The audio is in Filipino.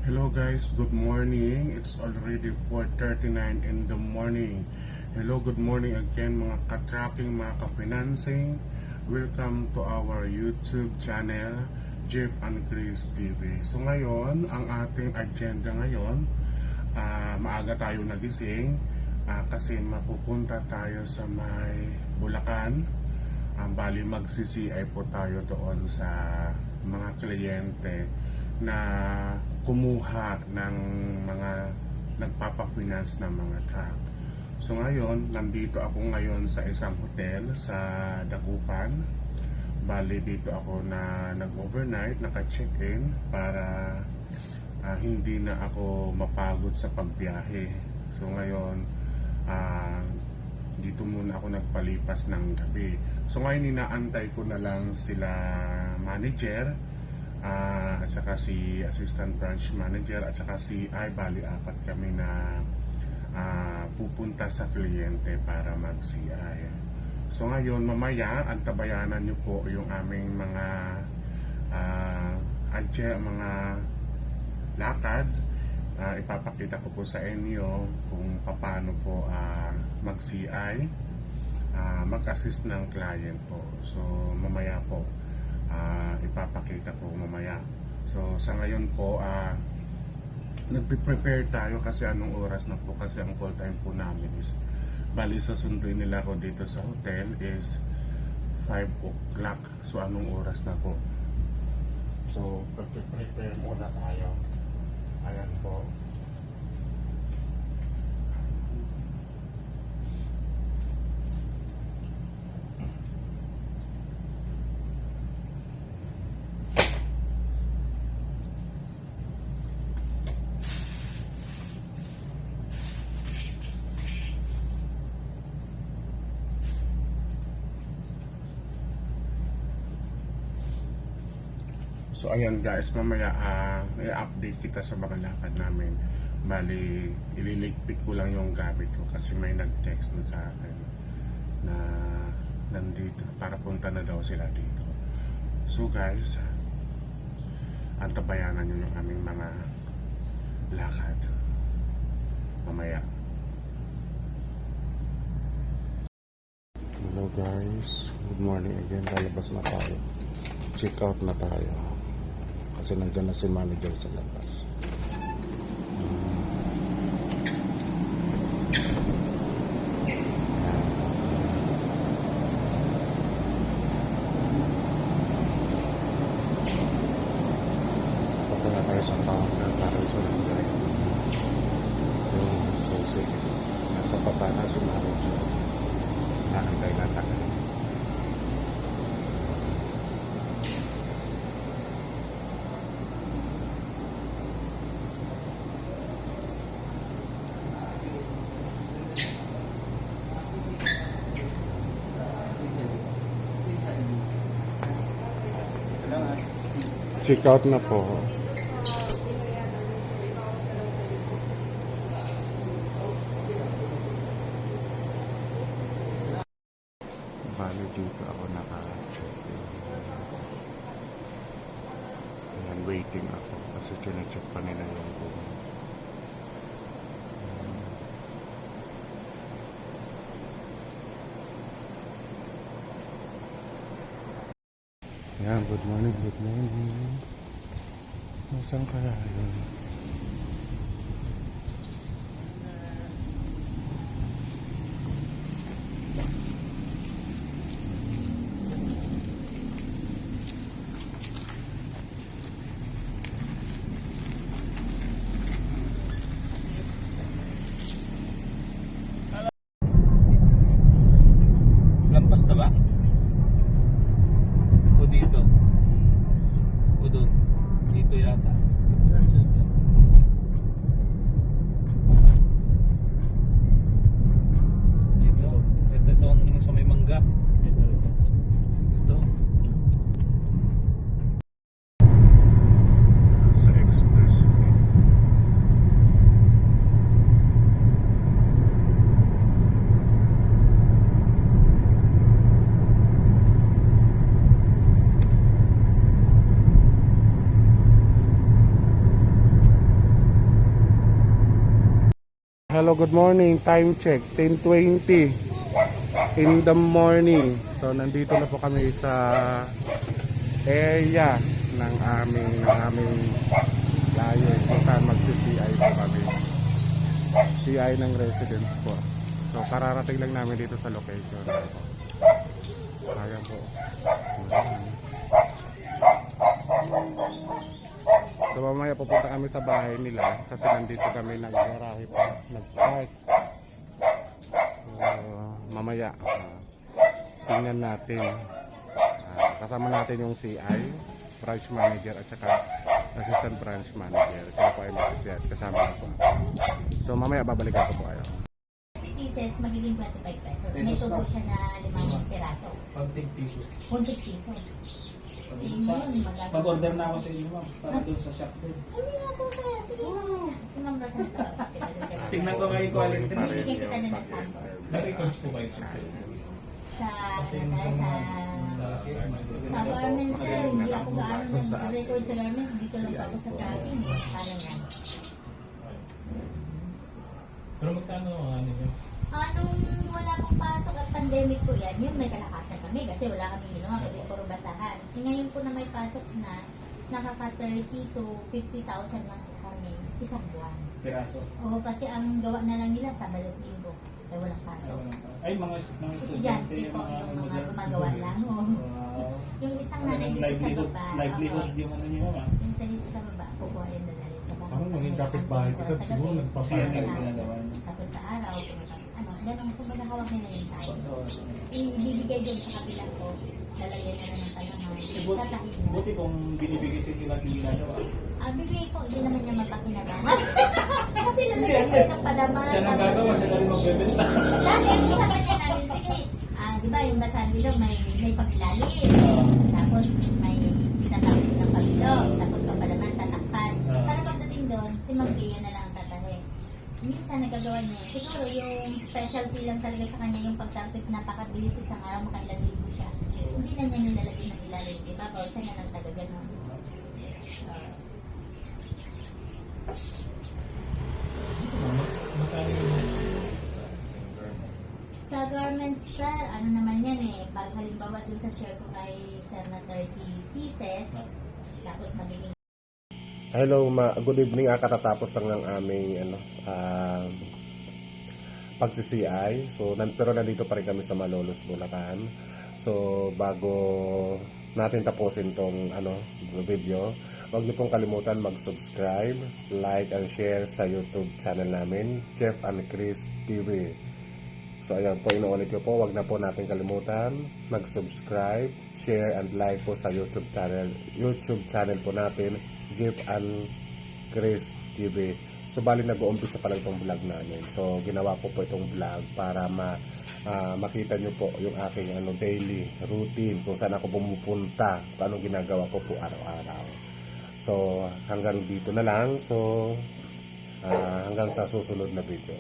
Hello guys, good morning. It's already 4:39 in the morning. Hello, good morning again mga ka-tracking, mga ka-financing. Welcome to our YouTube channel, Jeff and Chris TV. So ngayon, ang ating agenda ngayon, maaga tayo nagising kasi mapupunta tayo sa may Bulacan. Bali mag-CCI po tayo doon sa mga kliyente na kumuha ng mga nagpapafinance ng mga truck. So ngayon, nandito ako ngayon sa isang hotel sa Dagupan. Bali dito ako na nag-overnight, naka-check-in para hindi na ako mapagod sa pagbiyahe. So ngayon, dito muna ako nagpalipas ng gabi. So ngayon inaantay ko na lang sila manager, at saka si assistant branch manager, at saka si bali apat kami na pupunta sa kliyente para mag-CI. So ngayon mamaya antabayanan nyo po yung aming mga mga lakad. Ipapakita ko po sa inyo kung paano po mag-CI, mag-assist ng client po. So mamaya po ipapakita ko mamaya. So sa ngayon po nagpe-prepare tayo kasi anong oras na po, kasi ang call time po namin is bali susunduin nila ako dito sa hotel is 5 o'clock. So anong oras na po? So prepare muna tayo. Ayan po. So ayan guys, mamaya i-update kita sa mga lakad namin. Bali, ililigpit ko lang yung gamit ko kasi may nag-text na sa akin na nandito, para punta na daw sila dito. So guys, antabayanan nyo yung aming mga lakad mamaya. Hello guys, good morning again. Lalabas na tayo, check out na tayo kasi nandiyan na si manager sa labas. Pagkala tayo sa counter para surrender yung susi. Nasa baba na si manager, naantay na tayo. Check out na po. Bali dito ako naka-check-in. Ayan, waiting ako kasi kina-check pa nila yung room. Ayan, good morning, good morning. Nasaan kaya yun? Lampas na ba? O dito? O doon? Dito yata. Dito. Ito itong sa may mangga. Ito. Sa expressway. Hello, good morning. Time check, 10:20 in the morning. So, nandito na po kami sa area ng aming layo kung saan magsi-CI po kami. CI ng residence po. So, kararating lang namin dito sa location. Ayan po. So mamaya pupunta kami sa bahay nila kasi nandito kami nag-garahe pa, nag-park. Mamaya tingnan natin. Kasama natin yung CI, branch manager at saka assistant branch manager. Sila po ay mag-CI kasama na po. So mamaya babalikan ko po kayo. Pieces, magiging 25 pesos. May tubo siya na 5 piraso. Pag-take piso. 100 piso. Pag-order na ako sa inyo, ma'am. Para doon sa shop din. Hindi nga po kaya. Sige na. Si Ma'am Rosanta. Tingnan ko nga yung quality. Bibigyan kita na ng sample. Na-records ko ba ito? Sa garment, sir. Hindi ako gaano nag-record sa garment. Dito lang pa ako sa tracking eh. Paano yan? Pero magkano ang ano yun? Anong wala pong pasok at pandemic po yan, yung may kalakasan kami kasi wala kami ginawa kasi puro basahan. E ngayon po na may pasok na, nakaka 30 to 50,000 lang po kami isang buwan. Piraso. Oo, kasi ang gawa na lang nila sa balot linggo, kaya walang pasok. Ay, mga Estudyante po yung mga gumagawa lang. Oo. Wow. Yung isang nanay dito sa baba, Livelihood oo. yung ano nyo, ma'am. Yung sa dito sa baba, kukuha yun na rin sa baba. Ako maging kapitbahay kita, siguro nagpapalit. Siya yung ginagawa niyo. Tapos sa araw, ganun, kung hawak nila yung tayo. Ibibigay doon sa kapilang ko, lalagyan na ng palaman, tatahin na. Buti kung binibigay sa inyo lang yung ginagawa. Bibigay ko, hindi naman niya mapakinabangan. Kasi lalagyan ko ng palaman. Siya nang gagawa, siya na rin magbebenta. Dahil sa kanya namin, sige, di ba yung basahan bilog, may paglalim. Tapos may itatapit ng pabilog. Tapos papalaman, tatakpan. Para pagdating doon, si Ma'am Gia na lang ang tatahin. Minsan nagagawa niya. Siguro yung specialty lang talaga sa kanya yung pagtapit napakabilis isang araw makailang libo siya. Hindi na niya nilalagay ng ilalim. Diba? Bawal siya na lang taga ganun. Magkano yun? Sa garments, sir, ano naman yan eh. Pag halimbawa doon sa share ko kay sir na 30 pieces, tapos magiging Hello, good evening. Katatapos lang ng aming pagsi-CI. So, pero nandito pa rin kami sa Malolos, Bulacan. So, bago natin tapusin tong video, huwag niyo pong kalimutan mag-subscribe, like, and share sa YouTube channel namin, Jeff and Chris TV. So, ayan po, inuulit ko po, huwag na po natin kalimutan mag-subscribe, share, and like po sa YouTube channel po natin, Jeff and Chris TV. So, bali nag-uumpisa pa lang itong vlog namin. So, ginawa ko po itong vlog para makita nyo po yung aking daily routine, kung saan ako pumupunta, kung anong ginagawa ko po araw-araw. So, hanggang dito na lang. So, hanggang sa susunod na video.